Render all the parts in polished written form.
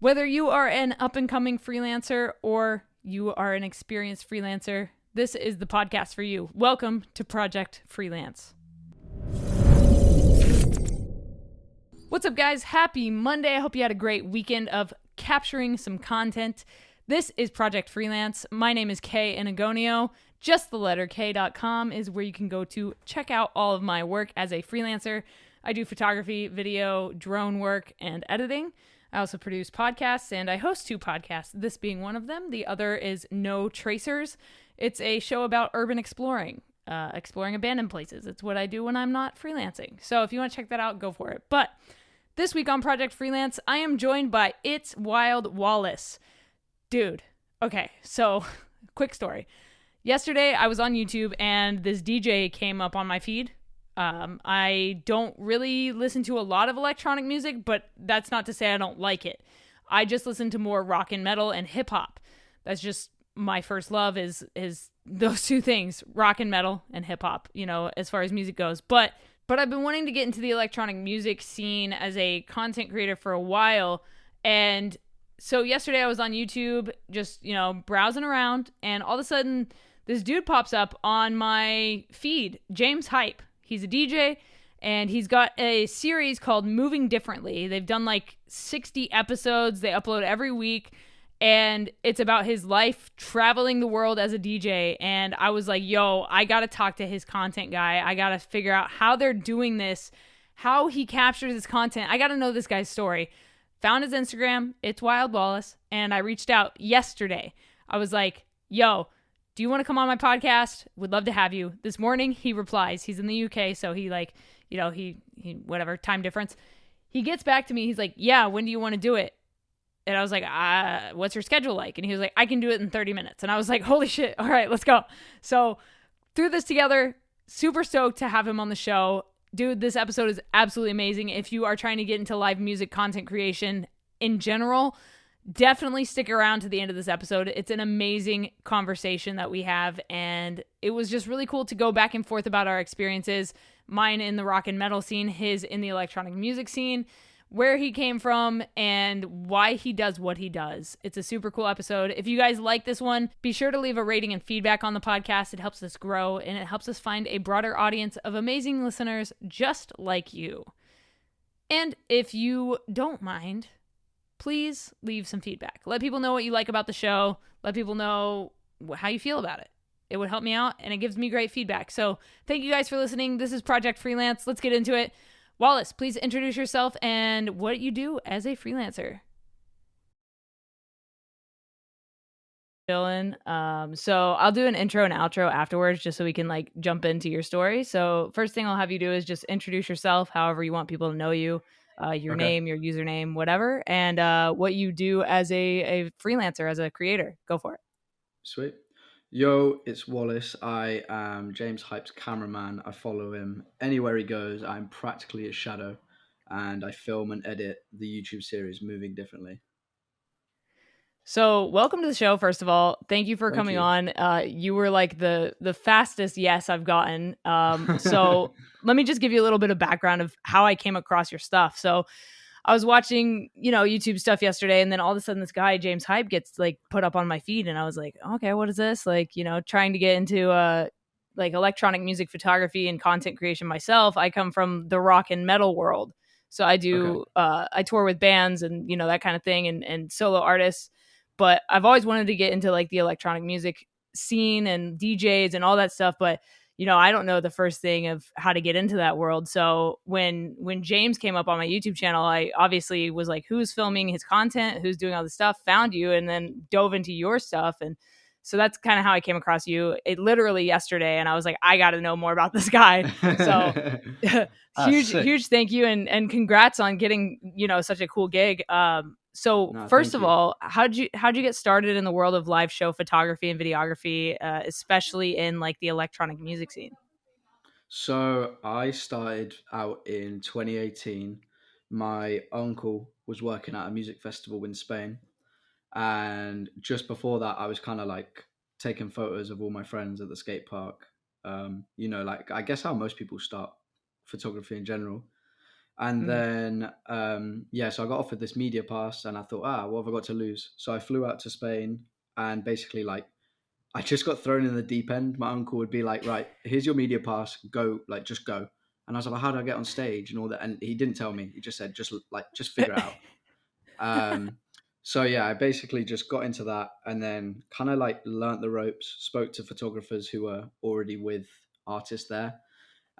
Whether you are an up-and-coming freelancer or you are an experienced freelancer, this is the podcast for you. Welcome to Project Freelance. What's up, guys? Happy Monday. I hope you had a great weekend of capturing some content. This is Project Freelance. My name is Kay Anagonio. Just the letter K.com is where you can go to check out all of my work as a freelancer. I do photography, video, drone work, and editing. I also produce podcasts, and I host 2 podcasts, this being one of them. The other is No Tracers. It's a show about urban exploring abandoned places. It's what I do when I'm not freelancing. So if you want to check that out, go for it. But this week on Project Freelance, I am joined by ItsWildWallace. Dude, okay, so quick story. Yesterday, I was on YouTube, and this DJ came up on my feed. I don't really listen to a lot of electronic music, but that's not to say I don't like it. I just listen to more rock and metal and hip hop. That's just my first love is those 2 things, rock and metal and hip hop, as far as music goes. But I've been wanting to get into the electronic music scene as a content creator for a while. And so yesterday I was on YouTube just, browsing around, and all of a sudden this dude pops up on my feed, James Hype. He's a DJ, and he's got a series called Moving Differently. They've done like 60 episodes. They upload every week, and it's about his life traveling the world as a DJ. And I was like, yo, I got to talk to his content guy. I got to figure out how they're doing this, how he captures his content. I got to know this guy's story. Found his Instagram, ItsWildWallace, and I reached out yesterday. I was like, yo, do you want to come on my podcast? Would love to have you. This morning, he replies. He's in the UK, so he whatever, time difference. He gets back to me. He's like, yeah, when do you want to do it? And I was like, what's your schedule like? And he was like, I can do it in 30 minutes. And I was like, holy shit. All right, let's go. So threw this together. Super stoked to have him on the show. Dude, this episode is absolutely amazing. If you are trying to get into live music content creation in general, definitely stick around to the end of this episode. It's an amazing conversation that we have, and it was just really cool to go back and forth about our experiences, mine in the rock and metal scene, his in the electronic music scene, where he came from, and why he does what he does. It's a super cool episode. If you guys like this one, be sure to leave a rating and feedback on the podcast. It helps us grow, and it helps us find a broader audience of amazing listeners just like you. And if you don't mind, please leave some feedback. Let people know what you like about the show. Let people know how you feel about it. It would help me out, and it gives me great feedback. So thank you guys for listening. This is Project Freelance. Let's get into it. Wallace, please introduce yourself and what you do as a freelancer. Dylan. So I'll do an intro and outro afterwards just so we can jump into your story. So first thing I'll have you do is just introduce yourself however you want people to know you. Your name, your username, whatever, and what you do as a freelancer, as a creator. Go for it. Sweet. Yo, it's Wallace. I am James Hype's cameraman. I follow him anywhere he goes. I'm practically his shadow, and I film and edit the YouTube series Moving Differently. So welcome to the show, first of all. Thank you for coming on. You were like the fastest yes I've gotten. So let me just give you a little bit of background of how I came across your stuff. So I was watching, YouTube stuff yesterday, and then all of a sudden this guy, James Hype, gets put up on my feed, and I was like, okay, what is this? Trying to get into electronic music photography and content creation myself. I come from the rock and metal world. So I do, I tour with bands and, that kind of thing, and solo artists. But I've always wanted to get into the electronic music scene and DJs and all that stuff. But, I don't know the first thing of how to get into that world. So when James came up on my YouTube channel, I obviously was like, who's filming his content? Who's doing all this stuff? Found you, and then dove into your stuff. And so that's kind of how I came across you. It literally yesterday. And I was like, I got to know more about this guy. So huge thank you. And congrats on getting, such a cool gig. First of all, how'd you get started in the world of live show photography and videography, especially in the electronic music scene? So I started out in 2018. My uncle was working at a music festival in Spain, and just before that, I was kind of taking photos of all my friends at the skate park. I guess how most people start photography in general. And Mm. then, so I got offered this media pass, and I thought, what have I got to lose? So I flew out to Spain, and basically, like, I just got thrown in the deep end. My uncle would be like, right, here's your media pass, go, like, just go. And I was like, how do I get on stage and all that? And he didn't tell me. He just said, just figure it out. Um, so yeah, I basically just got into that, and then kind of like learnt the ropes, spoke to photographers who were already with artists there.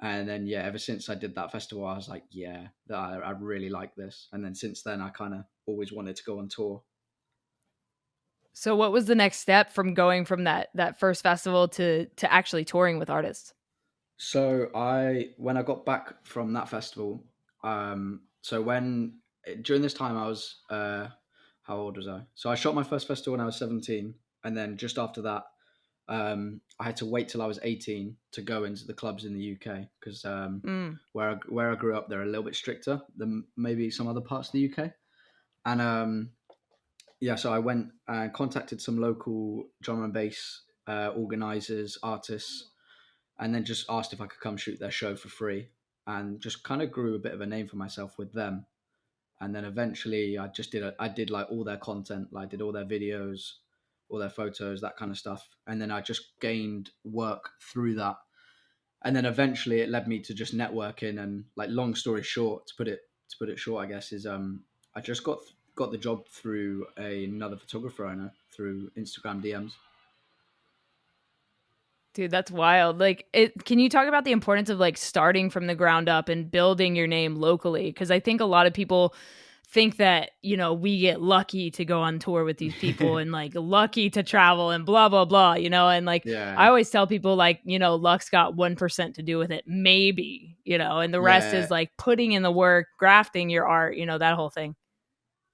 And then, yeah, ever since I did that festival, I was like, yeah, I really like this. And then since then, I kind of always wanted to go on tour. So what was the next step from going from that first festival to actually touring with artists? So when I got back from that festival, so when during this time I was, how old was I? So I shot my first festival when I was 17, and then just after that, I had to wait till I was 18 to go into the clubs in the UK because Mm. where I grew up, they're a little bit stricter than maybe some other parts of the UK. And so I went and contacted some local drum and bass organizers, artists, and then just asked if I could come shoot their show for free, and just kind of grew a bit of a name for myself with them. And then eventually, I did like all their content, like I did all their videos, all their photos, that kind of stuff. And then I just gained work through that. And then eventually, it led me to just networking. And like, long story short, to put it short, I guess is I just got the job through another photographer I know through Instagram DMs. Dude, that's wild. Like, can you talk about the importance of like starting from the ground up and building your name locally? Because I think a lot of people think that, we get lucky to go on tour with these people and like lucky to travel and blah, blah, blah, and like I Yeah, always tell people like, luck's got 1% to do with it, maybe, and the rest yeah. is like putting in the work, grafting your art, that whole thing.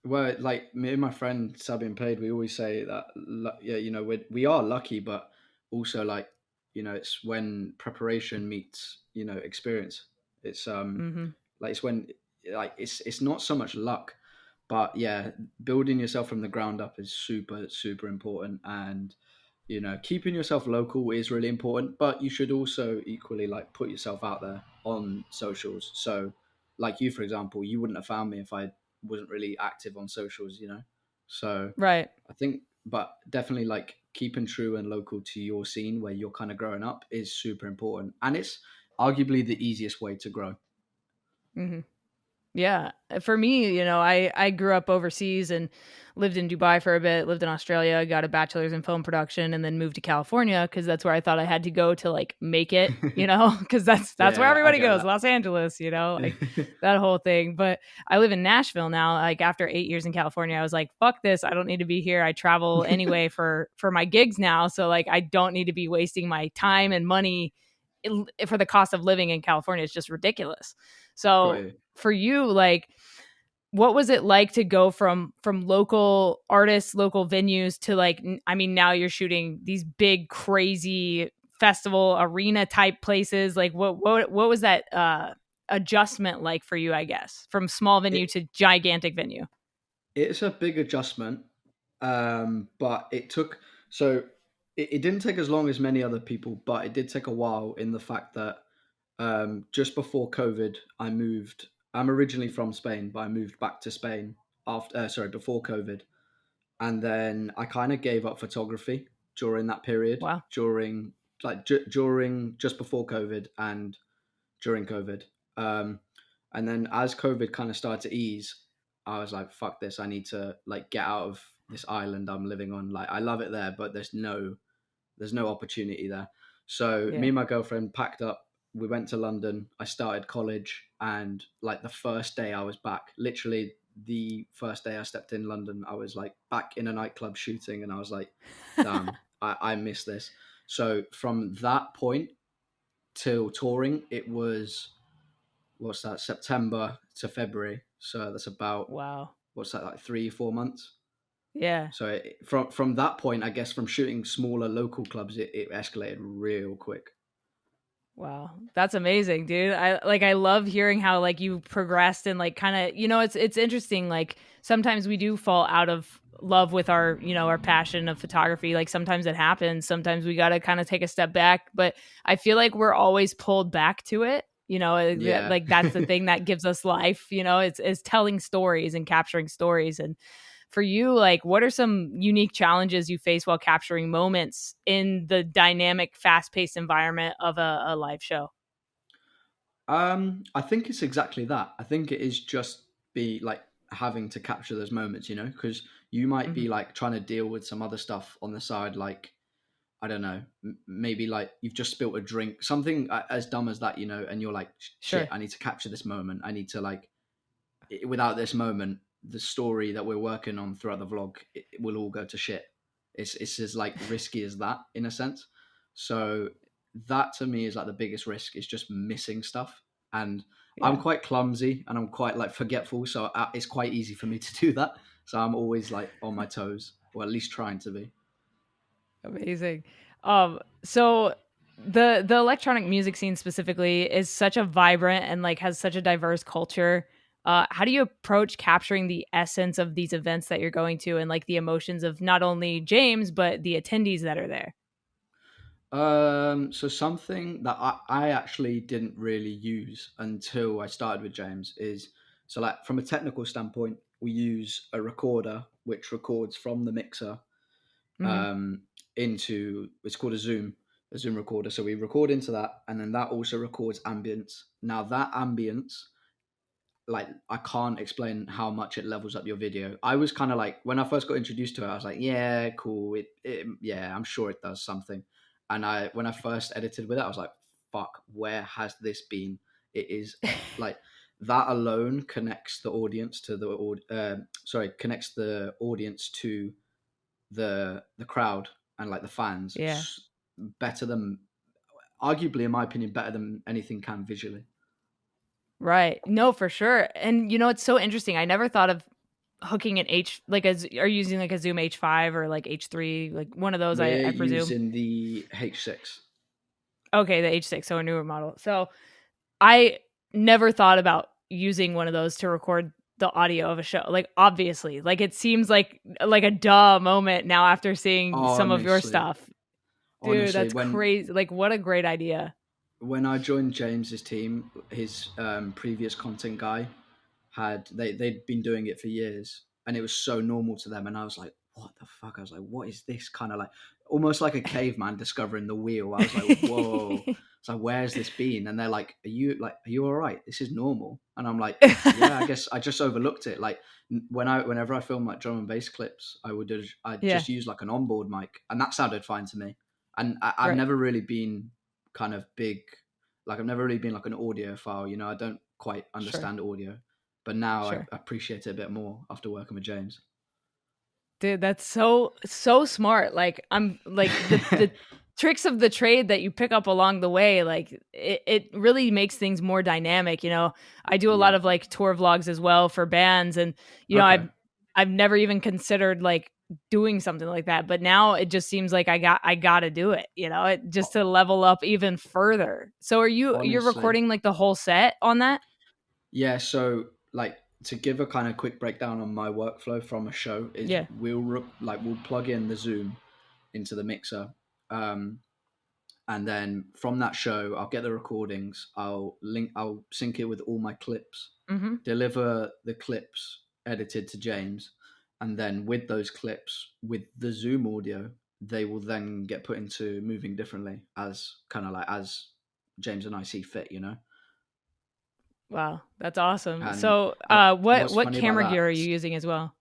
Well, like me and my friend Sabi and Paid, we always say that, yeah, we are lucky, but also like, it's when preparation meets, experience. It's Mm-hmm. like it's when like it's not so much luck, but yeah, building yourself from the ground up is super super important, and keeping yourself local is really important, but you should also equally like put yourself out there on socials. So, like you, for example, you wouldn't have found me if I wasn't really active on socials. So, Right. I think, but definitely like keeping true and local to your scene where you're kind of growing up is super important, and it's arguably the easiest way to grow. Mm-hmm. Yeah. For me, I grew up overseas and lived in Dubai for a bit, lived in Australia, got a bachelor's in film production, and then moved to California because that's where I thought I had to go to like make it, because that's where Yeah, I everybody get goes, that. Los Angeles, like that whole thing. But I live in Nashville now. Like after 8 years in California, I was like, fuck this. I don't need to be here. I travel anyway for my gigs now. So like I don't need to be wasting my time and money for the cost of living in California. It's just ridiculous. Got So you. for you, like what was it like to go from local artists, local venues to like I mean now you're shooting these big crazy festival arena type places, like what was that adjustment like for you, I guess, from small venue It to gigantic venue? it's a big adjustment, but so it didn't take as long as many other people, but it did take a while in the fact that just before COVID, I moved. I'm originally from Spain, but I moved back to Spain before COVID, and then I kind of gave up photography during that period, Wow. during just before COVID and during COVID. Um, and then as COVID kind of started to ease, I was like, fuck this. I need to like get out of this island I'm living on. Like I love it there, but there's no opportunity there. So me Yeah. and my girlfriend packed up. We went to London. I started college, and like the first day I was back, literally the first day I stepped in London, I was like back in a nightclub shooting, and I was like, damn, I miss this. So from that point till touring, it was, what's that, September to February. So that's about, Wow. what's that, like 3 4 months. Yeah. So from that point, I guess from shooting smaller local clubs, it escalated real quick. Wow. That's amazing, dude. I love hearing how like you progressed and like kind of, it's interesting. Like sometimes we do fall out of love with our passion of photography. Like sometimes it happens. Sometimes we got to kind of take a step back, but I feel like we're always pulled back to it. Yeah. like that's the thing that gives us life, it's telling stories and capturing stories. And for you, like, what are some unique challenges you face while capturing moments in the dynamic, fast-paced environment of a live show? I think it's exactly that. I think it is just be like having to capture those moments, because you might Hmm. be like trying to deal with some other stuff on the side, like I don't know, maybe like you've just spilt a drink, something as dumb as that, and you're like, shit, Sure. I need to capture this moment. I need to like, without this moment, the story that we're working on throughout the vlog, it will all go to shit. It's as like risky as that in a sense. So that to me is like the biggest risk is just missing stuff. And I'm Yeah. quite clumsy and I'm quite like forgetful, so it's quite easy for me to do that. So I'm always like on my toes, or at least trying to be. Amazing. So the electronic music scene specifically is such a vibrant and like has such a diverse culture. How do you approach capturing the essence of these events that you're going to, and like the emotions of not only James but the attendees that are there? So something that I actually didn't really use until I started with James is, so like from a technical standpoint, we use a recorder which records from the mixer Hmm. um, into, it's called a Zoom recorder. So we record into that, and then that also records ambience. Now that ambience, like I can't explain how much it levels up your video. I was kind of like, when I first got introduced to it, I was like, yeah, cool. Yeah, I'm sure it does something. And when I first edited with it, I was like, fuck, where has this been? It is like that alone connects the audience to connects the audience to the crowd and like the fans Yeah. better than, arguably, in my opinion, better than anything can visually. Right. No, for sure. And it's so interesting. I never thought of hooking an are you using like a Zoom H5 or like H3, like one of those, We're I presume. using the H6. Okay, the H6, so a newer model. So I never thought about using one of those to record the audio of a show. Like obviously, like it seems like a duh moment now after seeing some of your Honestly, stuff. Dude, honestly, that's when crazy. Like what a great idea. when I joined James's team, his previous content guy they'd been doing it for years, and it was so normal to them. And I was like, what the fuck? I was like, what is this? Kind of like almost like a caveman discovering the wheel. I was like, whoa. It's like, where's this been? And they're like, are you all right? This is normal. And I'm like, yeah, I guess I just overlooked it. Like whenever I film like drum and bass clips, I'd Yeah, just use like an onboard mic, and that sounded fine to me. And I've right. never really been kind of big, like I've never really been like an audiophile. I don't quite Sure. understand audio, but now I Sure. appreciate it a bit more after working with James. Dude, that's so smart. Like I'm like the tricks of the trade that you pick up along the way, like it really makes things more dynamic. I do a lot Yeah. of like tour vlogs as well for bands, and Okay. I've never even considered like doing something like that, but now it just seems like I gotta do it, just to level up even further. So you're Honestly, recording like the whole set on that? yeah. So, like, to give a kind of quick breakdown on my workflow from a show is Yeah. we'll plug in the Zoom into the mixer, um, and then from that show, I'll get the recordings. I'll sync it with all my clips, Mm-hmm. deliver the clips edited to James, and then with those clips, with the Zoom audio, they will then get put into moving differently as kind of like as James and I see fit. Wow, that's awesome. And So what's what funny about camera gear are that? you using as well?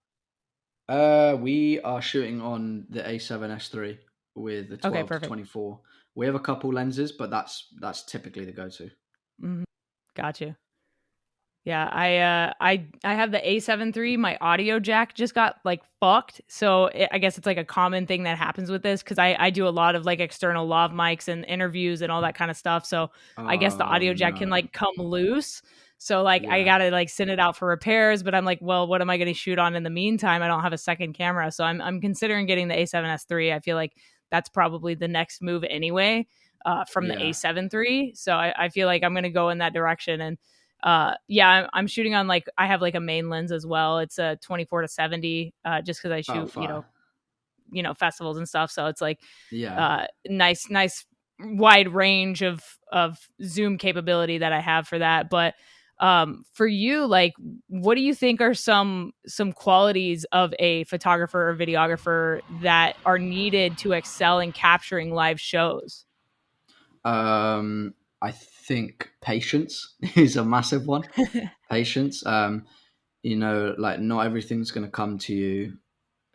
We are shooting on the A7S3 with the Okay, 12 to perfect. 24. We have a couple lenses, but that's typically the go-to. Mhm. Got you. Yeah, I have the A7 III. My audio jack just got like fucked. So I guess it's like a common thing that happens with this because I do a lot of like external lav mics and interviews and all that kind of stuff. So I guess the Oh audio jack can no. like come loose. So like I Yeah. gotta like send it out for repairs, but I'm like, well, what am I gonna shoot on in the meantime? I don't have a second camera. So I'm considering getting the A7S III. I feel like that's probably the next move anyway, from the Yeah. A7 III. So I feel like I'm gonna go in that direction. And yeah, I'm shooting on like I have like a main lens as well. It's a 24 to 70, just because I Oh, shoot fire. festivals and stuff. So it's like Yeah. nice wide range of zoom capability that I have for that. But for you, like, what do you think are some qualities of a photographer or videographer that are needed to excel in capturing live shows? I think patience is a massive one. Patience. Like not everything's going to come to you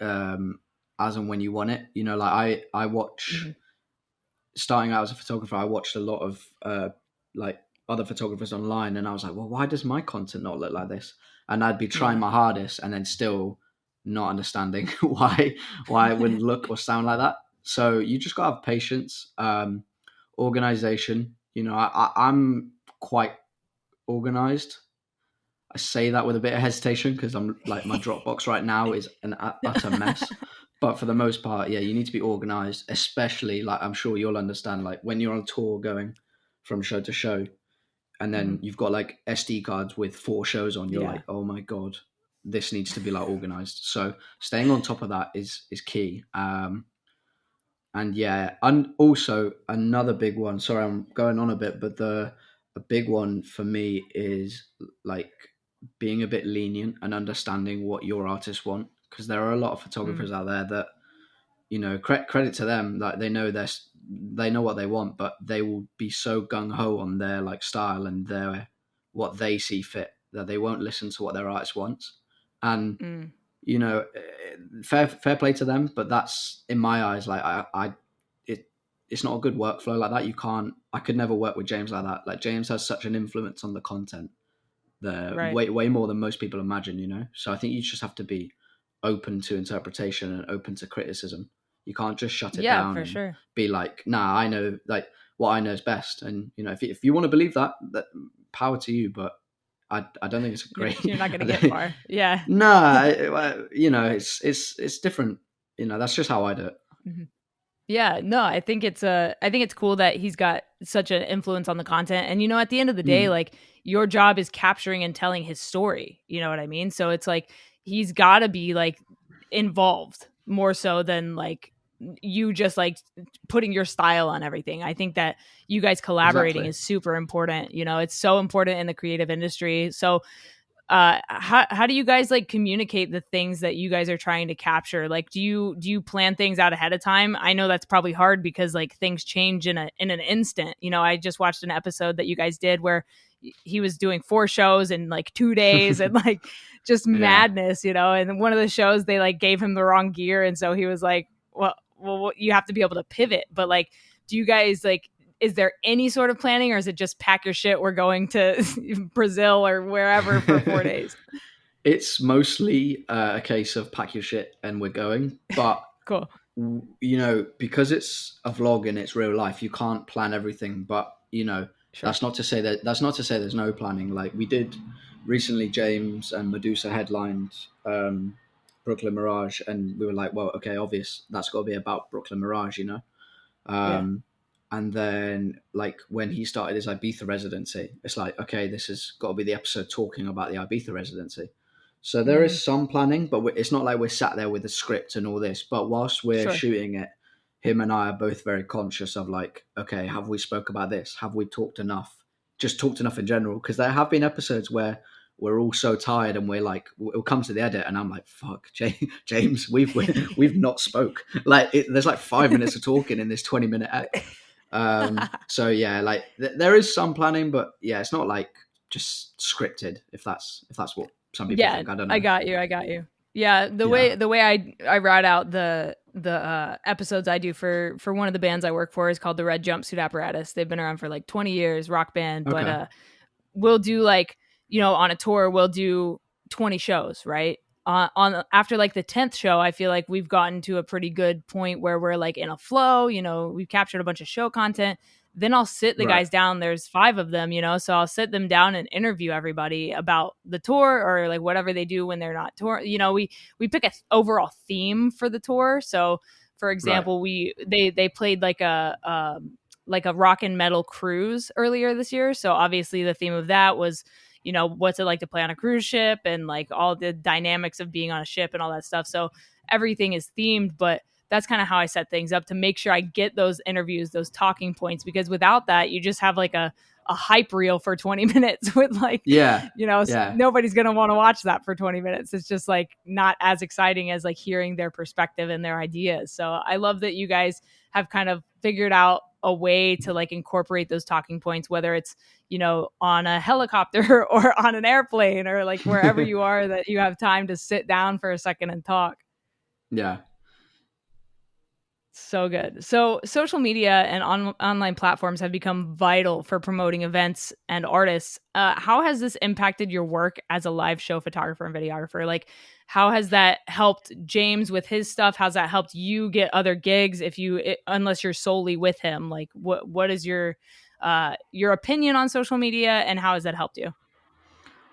as and when you want it. Like I watch, Mhm. starting out as a photographer, I watched a lot of like other photographers online, and I was like, well, why does my content not look like this? And I'd be trying Yeah. my hardest, and then still not understanding why it wouldn't look or sound like that. So you just gotta have patience, organization. I'm quite organized. I say that with a bit of hesitation because I'm like my Dropbox right now is an utter mess. But for the most part, yeah, you need to be organized, especially like I'm sure you'll understand, like when you're on tour going from show to show, and then Mhm. you've got like SD cards with 4 shows on, you're Yeah. like, oh my God, this needs to be like organized. So staying on top of that is key. And yeah, and also another big one. Sorry, I'm going on a bit, but a big one for me is like being a bit lenient and understanding what your artists want, because there are a lot of Mm. photographers out there that credit to them, like they know what they want, but they will be so gung ho on their like style and their what they see fit that they won't listen to what their artist wants. And Mm. fair play to them, but that's in my eyes like it it's not a good workflow like that. You can't. I could never work with James like that. Like James has such an influence on the content, the Right. way more than most people imagine. So I think you just have to be open to interpretation and open to criticism. You can't just shut it Yeah, down for and sure. be like, nah, I know like what I know is best. And if you want to believe that, power to you. But I don't think it's a great. You're not gonna I get don't, far. Yeah. nah, it's different. That's just how I do it. Mhm. Yeah, no, I think it's cool that he's got such an influence on the content. And at the end of the day, Mm, like, your job is capturing and telling his story. You know what I mean? So it's like he's got to be like involved more so than like you just like putting your style on everything. I think that you guys collaborating exactly. is super important. It's so important in the creative industry. So how do you guys like communicate the things that you guys are trying to capture? Like, do you plan things out ahead of time? I know that's probably hard because like things change in an instant. I just watched an episode that you guys did where he was doing 4 shows in like 2 days and like just Yeah. madness. And one of the shows they like gave him the wrong gear, and so he was like, well, you have to be able to pivot. But like, do you guys like, is there any sort of planning, or is it just pack your shit, we're going to Brazil or wherever for 4 days? It's mostly a case of pack your shit and we're going. But Cool. because it's a vlog and it's real life, you can't plan everything. But Sure. that's not to say there's no planning. Like we did recently, James and Medusa headlined Brooklyn Mirage, and we were like, well, okay, obvious that's got to be about Brooklyn Mirage. Yeah. Um, and then, like, when he started his Ibiza residency, it's like, okay, this has got to be the episode talking about the Ibiza residency. So there Mm, is some planning, but it's not like we're sat there with a script and all this. But whilst we're sure. shooting it, him and I are both very conscious of like, okay, have we spoke about this? Have we talked enough? Just talked enough in general? Because there have been episodes where we're all so tired and we're like, it'll come to the edit and I'm like, fuck, James, we've not spoke. Like there's like 5 minutes of talking in this 20-minute ep. So yeah, like there is some planning, but yeah, it's not like just scripted. If that's what some people Yeah, think, I don't I know. got you. I got you. Yeah, the Yeah. way I write out the episodes I do for one of the bands I work for is called the Red Jumpsuit Apparatus. They've been around for like 20 years, rock band, but Okay. we'll do like, on a tour we'll do 20 shows, right? On after like the 10th show, I feel like we've gotten to a pretty good point where we're like in a flow. We've captured a bunch of show content. Then I'll sit the Right. guys down, there's 5 of them, so I'll sit them down and interview everybody about the tour or like whatever they do when they're not touring. We pick a overall theme for the tour. So for Right. example, they played like a rock and metal cruise earlier this year. So obviously the theme of that was, what's it like to play on a cruise ship and like all the dynamics of being on a ship and all that stuff. So everything is themed, but that's kind of how I set things up to make sure I get those interviews, those talking points, because without that, you just have like a hype reel for 20 minutes with like, Yeah, yeah, nobody's going to want to watch that for 20 minutes. It's just like not as exciting as like hearing their perspective and their ideas. So I love that you guys have kind of figured out a way to like incorporate those talking points, whether it's, on a helicopter or on an airplane or like wherever you are, that you have time to sit down for a second and talk. yeah. So good. So social media and online platforms have become vital for promoting events and artists. How has this impacted your work as a live show photographer and videographer? Like, how has that helped James with his stuff? How's that helped you get other gigs unless you're solely with him? Like, what is your opinion on social media, and how has that helped you?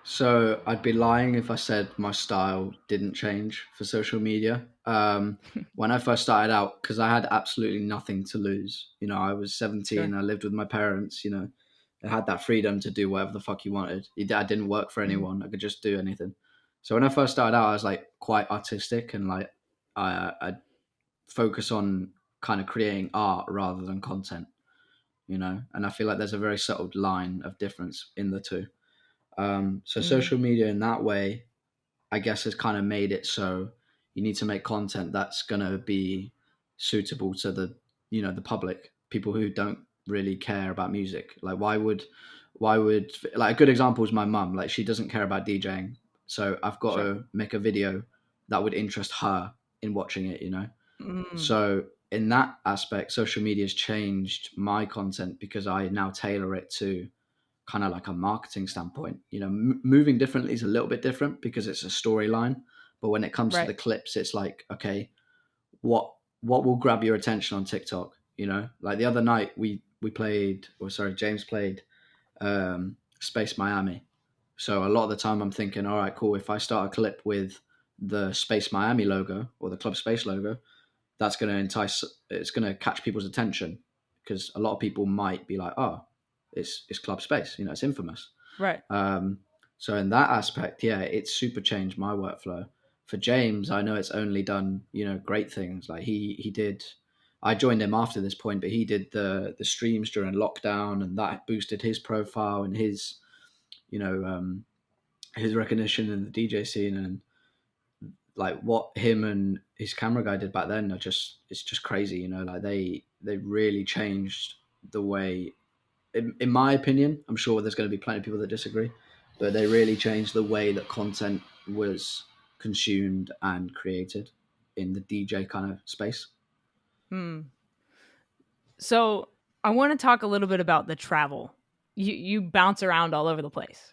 So I'd be lying if I said my style didn't change for social media. When I first started out, because I had absolutely nothing to lose. I was 17, Sure. I lived with my parents, I had that freedom to do whatever the fuck you wanted. I didn't work for Mm, anyone. I could just do anything. So when I first started out, I was like quite artistic and like I focus on kind of creating art rather than content, and I feel like there's a very subtle line of difference in the two. So mm, social media in that way, I guess, has kind of made it so you need to make content that's gonna be suitable to the public, people who don't really care about music. Like why would like a good example is my mum. Like she doesn't care about DJing, so I've got sure. to make a video that would interest her in watching it. Mm, So in that aspect, social media has changed my content because I now tailor it to kind of like a marketing standpoint. Moving differently is a little bit different because it's a storyline. But when it comes to right. the clips, it's like, okay, what will grab your attention on TikTok? Like the other night we played, or sorry, James played Space Miami. So a lot of the time I'm thinking, all right, cool. If I start a clip with the Space Miami logo or the Club Space logo, that's going to it's going to catch people's attention because a lot of people might be like, oh, it's Club Space, it's infamous. Right. um, so in that aspect, yeah, it's super changed my workflow. For James, I know it's only done great things. Like he did, I joined him after this point, but he did the streams during lockdown, and that boosted his profile and you know um, his recognition in the DJ scene. And like what him and his camera guy did back then it's just crazy. Like they really changed the way, in my opinion. I'm sure there's going to be plenty of people that disagree, but they really changed the way that content was consumed and created in the DJ kind of space. Hmm. So I want to talk a little bit about the travel. You bounce around all over the place,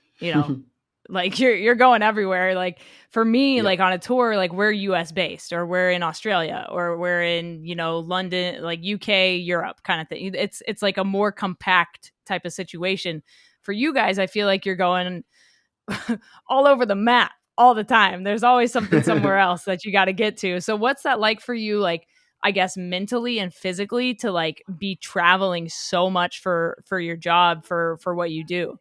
like you're going everywhere. Like for me, Yep. like on a tour, like we're US based or we're in Australia or we're in, London, like UK, Europe kind of thing. It's like a more compact type of situation. For you guys, I feel like you're going all over the map all the time. There's always something somewhere else that you got to get to. So what's that like for you, like I guess mentally and physically, to like be traveling so much for your job, for what you do?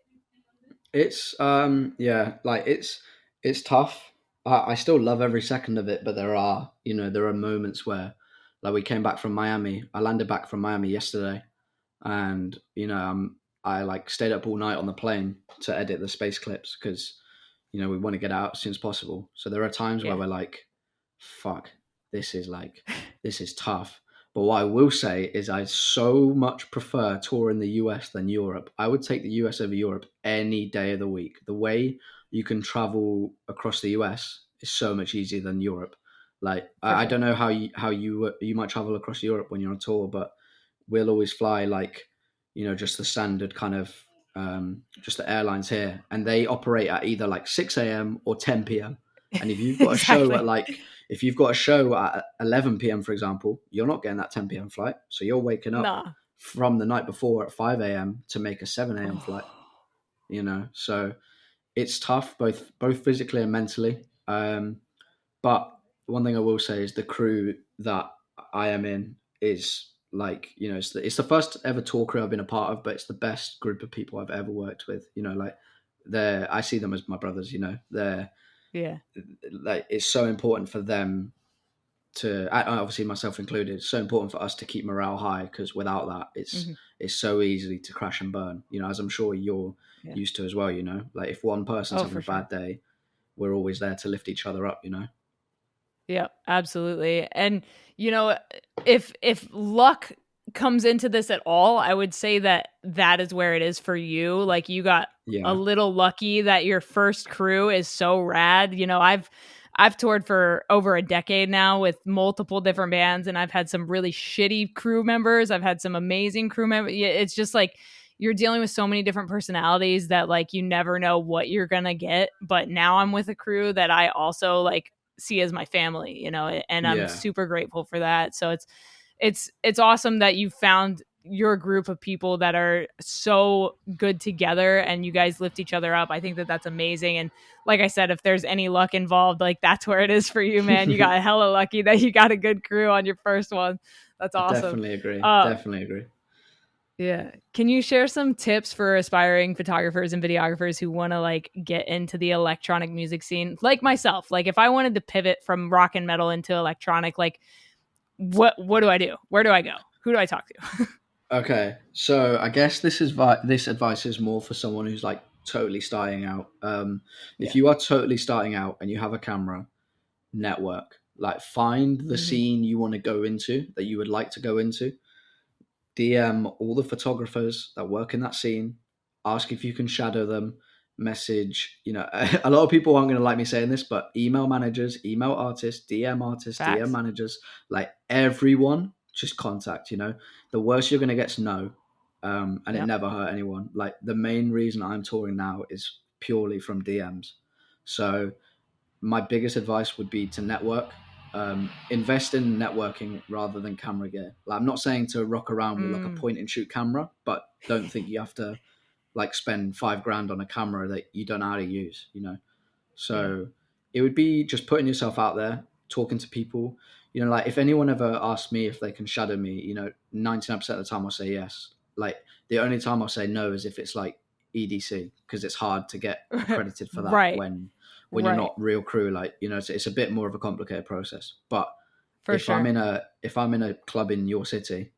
It's yeah, like it's tough. I still love every second of it, but there are moments where, like, we came back from Miami. I landed back from Miami yesterday, and I like stayed up all night on the plane to edit the space clips because we want to get out as soon as possible. So there are times where Yeah. we're like, fuck, this is tough. But what I will say is I so much prefer touring the US than Europe. I would take the US over Europe any day of the week. The way you can travel across the US is so much easier than Europe. Like For I sure. don't know how you might travel across Europe when you're on tour, but we'll always fly like just the standard kind of just the airlines here, and they operate at either like 6 a.m. or 10 p.m. And Exactly. if you've got a show at 11 p.m., for example, you're not getting that 10 p.m. flight, so you're waking up Nah. from the night before at 5 a.m. to make a 7 a.m. flight. Oh. So it's tough, both physically and mentally. But one thing I will say is the crew that I am in is like, it's the first ever tour crew I've been a part of, but it's the best group of people I've ever worked with. Like I see them as my brothers. They're Yeah. like, it's so important for them obviously myself included, it's so important for us to keep morale high, because without that, Hmm. it's so easy to crash and burn. As I'm sure you're Yeah. used to as well. Like if one person's Oh, having for a bad sure. day, we're always there to lift each other up. Yeah, absolutely. And if luck comes into this at all, I would say that is where it is for you. Like you got a Yeah, little lucky that your first crew is so rad. I've toured for over a decade now with multiple different bands, and I've had some really shitty crew members. I've had some amazing crew members. It's just like you're dealing with so many different personalities that like you never know what you're gonna get. But now I'm with a crew that I also like see as my family, and I'm yeah, super grateful for that. So it's awesome that you found your group of people that are so good together and you guys lift each other up. I think that that's amazing. And like I said, if there's any luck involved, like that's where it is for you, man. You got hella lucky that you got a good crew on your first one. That's I awesome. definitely agree. Uh, Definitely agree. yeah. Can you share some tips for aspiring photographers and videographers who want to like get into the electronic music scene? Like myself, like if I wanted to pivot from rock and metal into electronic, like what do I do? Where do I go? Who do I talk to? Okay, so I guess this advice is more for someone who's like totally starting out. If Yeah. you are totally starting out and you have a camera, network. Like find the Hmm. scene you want to go into, that you would like to go into. DM all the photographers that work in that scene. Ask if you can shadow them. Message. A lot of people aren't going to like me saying this, but email managers, email artists, DM Facts. managers, like everyone, just contact. The worst you're going to get is no, and it Yep. never hurt anyone. Like the main reason I'm touring now is purely from DMs. So my biggest advice would be to network. Invest in networking rather than camera gear. Like, I'm not saying to rock around with like a Mm. point and shoot camera, but don't think you have to like spend 5 grand on a camera that you don't know how to use. Yeah. So it would be just putting yourself out there, talking to people. Like if anyone ever asks me if they can shadow me, 99% of the time I'll say yes. Like the only time I'll say no is if it's like EDC, because it's hard to get accredited for that Right. when you're Right. not real crew. Like it's a bit more of a complicated process. But For sure. if I'm in a club in your city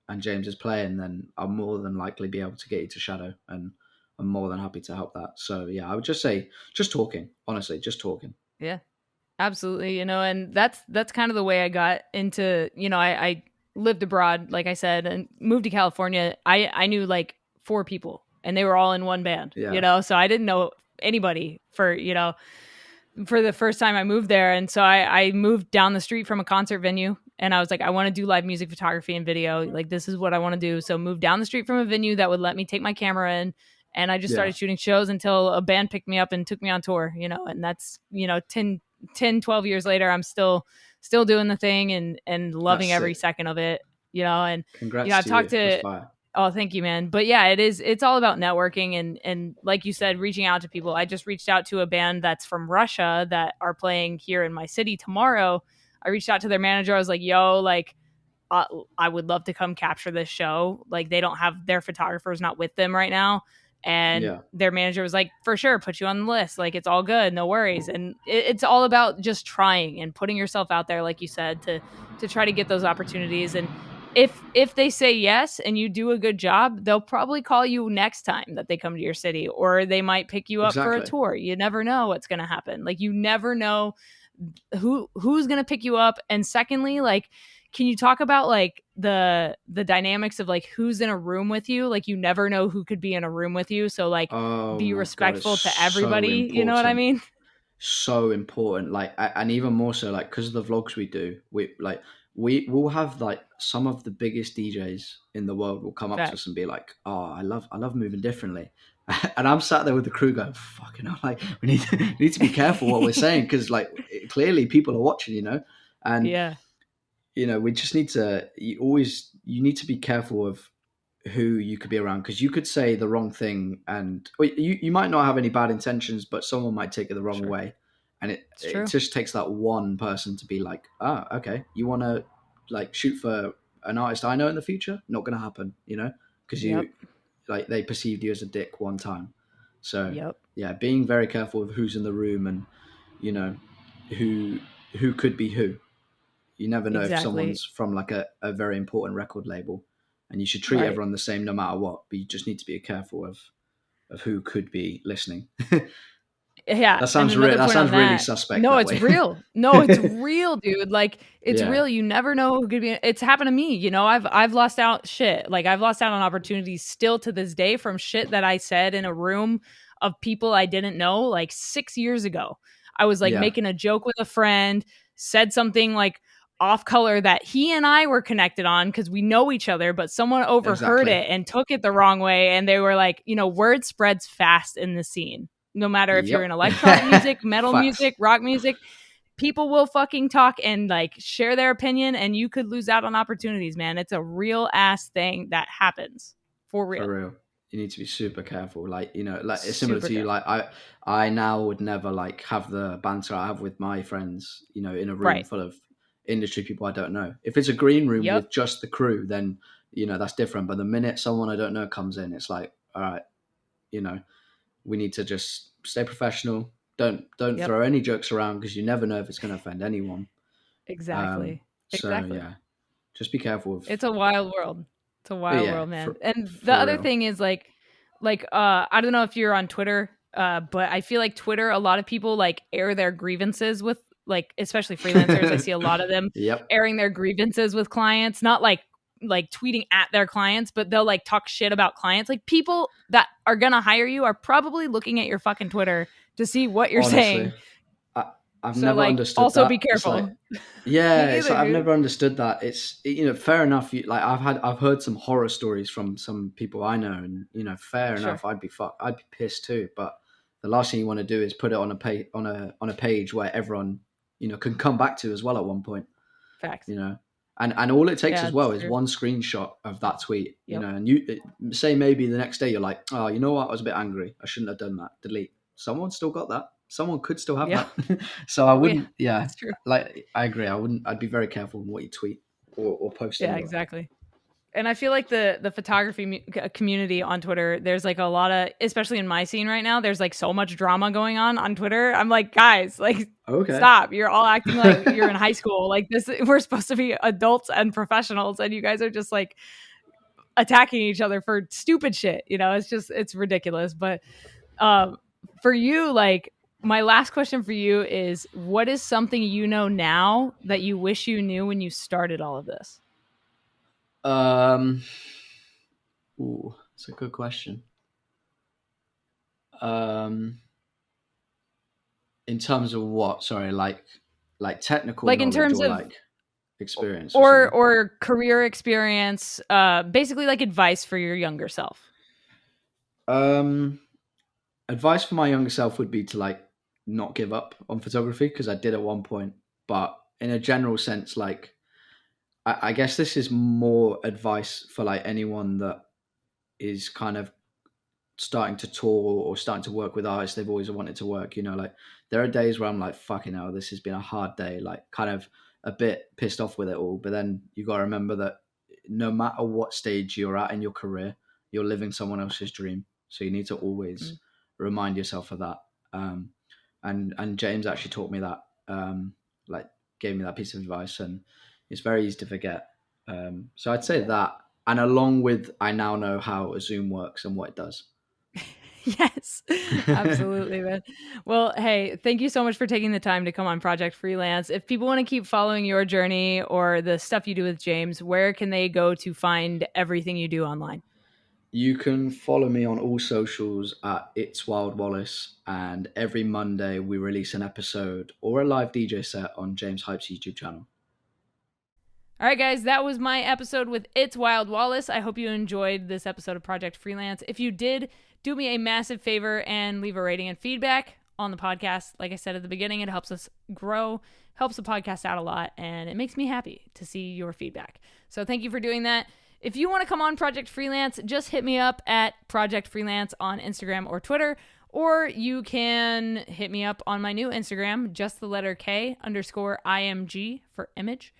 and James is playing, then I'll more than likely be able to get you to shadow, and I'm more than happy to help that. So yeah, I would just say just talking. Honestly, just talking. Yeah. Absolutely, and that's kind of the way I got into, I lived abroad, like I said, and moved to California. I knew like four people and they were all in one band, Yeah, so I didn't know anybody for the first time I moved there. And so I moved down the street from a concert venue and I was like, I want to do live music photography and video. Like, this is what I want to do. So moved down the street from a venue that would let me take my camera in. And I just yeah, started shooting shows until a band picked me up and took me on tour, and that's, 10, 12 years later, I'm still doing the thing and that's loving every sick. second of it, and, Congrats I've to talked you. That's to, fire. oh, thank you, man. But yeah, it's all about networking and like you said, reaching out to people. I just reached out to a band that's from Russia that are playing here in my city tomorrow. I reached out to their manager. I was like, yo, like, I would love to come capture this show. Like, they don't have their photographers not with them right now. And Yeah, their manager was like, for sure, put you on the list. Like, it's all good, no worries. And it's all about just trying and putting yourself out there, like you said, to try to get those opportunities. And if they say yes and you do a good job, they'll probably call you next time that they come to your city, or they might pick you up for a exactly. tour. You never know what's going to happen. Like, you never know who's going to pick you up. And secondly, like, can you talk about like the dynamics of like who's in a room with you? Like, you never know who could be in a room with you, so like Oh be my god, it's respectful to so everybody, you know what I important. mean? So important. Like, and even more so, like, because of the vlogs we do, we will have like some of the biggest DJs in the world will come up to us Facts. and be like, "Oh, I love moving differently," and I'm sat there with the crew going, "Fucking hell, like we need to be careful what we're saying, because like clearly people are watching, and Yeah, we just need to you need to be careful of who you could be around, because you could say the wrong thing, and or you might not have any bad intentions, but someone might take it the wrong sure. way, and it, It's it true. just takes that one person to be like, ah, okay, you want to like shoot for an artist I know in the future? Not going to happen, because Yep. like they perceived you as a dick one time. So Yep. yeah, being very careful of who's in the room, and you know who who could be who. You never know if Exactly. someone's from like a very important record label, and you should treat Right. everyone the same no matter what. But you just need to be careful of who could be listening. Yeah, That and sounds another that point on sounds really that. suspect No, that it's way. real. No, it's real, dude. Like it's Yeah, real. You never know who could be. It's happened to me. I've lost out shit. Like I've lost out on opportunities still to this day from shit that I said in a room of people I didn't know like 6 years ago. I was like yeah, making a joke with a friend, said something like off color that he and I were connected on because we know each other, but someone overheard exactly. it and took it the wrong way. And they were like, word spreads fast in the scene. No matter if you're in Yep. electronic music, metal Facts. music, rock music, people will fucking talk and like share their opinion, and you could lose out on opportunities, man. It's a real ass thing that happens for For real. real. You need to be super careful. Like, like it's similar Super to you. careful. Like I now would never like have the banter I have with my friends, in a room Right. full of industry people I don't know. If it's a green room Yep. with just the crew, then, that's different. But the minute someone I don't know comes in, it's like, all right, you know, we need to just stay professional. Don't Yep. throw any jokes around because you never know if it's going to offend anyone. Exactly. So Exactly. yeah, just be careful of, It's a wild world. It's a wild yeah, world, man. for And the for other real. thing is like I don't know if you're on Twitter, but I feel like Twitter, a lot of people like air their grievances with like especially freelancers. I see a lot of them Yep. airing their grievances with clients, not like tweeting at their clients, but they'll like talk shit about clients. Like people that are gonna hire you are probably looking at your fucking Twitter to see what you're Honestly, saying. I, I've So never like understood also that. be It's like, careful. Me yeah, it's neither, like I've dude. never understood that. It's fair enough. Like I've heard some horror stories from some people I know, and fair Sure. enough. I'd be pissed too. But the last thing you want to do is put it on a page where everyone can come back to as well at one point. Facts. And all it takes Yeah, as it's well is true. one screenshot of that tweet. Yep. And say maybe the next day you're like, oh, you know what? I was a bit angry. I shouldn't have done that. Delete. Someone still got that. Someone could still have Yeah. that. So I Oh yeah. wouldn't. Yeah, It's true. like I agree. I wouldn't. I'd be very careful in what you tweet or post Yeah, anywhere. exactly. And I feel like the photography community on Twitter, there's like a lot of, especially in my scene right now, there's like so much drama going on Twitter. I'm like, guys, like, Okay. stop! You're all acting like you're in high school. Like this, we're supposed to be adults and professionals, and you guys are just like attacking each other for stupid shit. It's ridiculous. But um, for you, like, my last question for you is, what is something you know now that you wish you knew when you started all of this? Um. Ooh, that's a good question. Um. In terms of what? Sorry, like technical Like in knowledge terms or of like experience or or something. or career experience, basically like advice for your younger self. Um. Advice for my younger self would be to like not give up on photography because I did at one point, but in a general sense, like I guess this is more advice for like anyone that is kind of starting to tour or starting to work with artists they've always wanted to work. Like there are days where I'm like, fucking hell, this has been a hard day, like kind of a bit pissed off with it all. But then you got to remember that no matter what stage you're at in your career, you're living someone else's dream. So you need to always Mm, remind yourself of that. Um, and James actually taught me that, like gave me that piece of advice, and it's very easy to forget. So I'd say yeah. that, and along with I now know how a Zoom works and what it does. Yes, absolutely, man. Well, hey, thank you so much for taking the time to come on Project Freelance. If people want to keep following your journey or the stuff you do with James, where can they go to find everything you do online? You can follow me on all socials at ItsWildWallace, and every Monday we release an episode or a live DJ set on James Hype's YouTube channel. All right, guys, that was my episode with It's Wild Wallace. I hope you enjoyed this episode of Project Freelance. If you did, do me a massive favor and leave a rating and feedback on the podcast. Like I said at the beginning, it helps us grow, helps the podcast out a lot, and it makes me happy to see your feedback. So thank you for doing that. If you want to come on Project Freelance, just hit me up at Project Freelance on Instagram or Twitter, or you can hit me up on my new Instagram, just the letter K _IMG for image.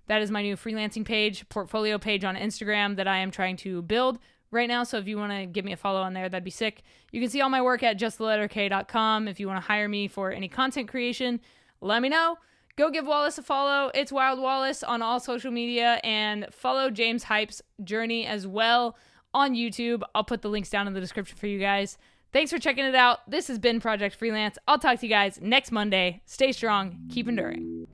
That is my new freelancing page, portfolio page on Instagram that I am trying to build right now. So if you want to give me a follow on there, that'd be sick. You can see all my work at justtheletterk.com. If you want to hire me for any content creation, let me know. Go give Wallace a follow. It's Wild Wallace on all social media, and follow James Hype's journey as well on YouTube. I'll put the links down in the description for you guys. Thanks for checking it out. This has been Project Freelance. I'll talk to you guys next Monday. Stay strong. Keep enduring.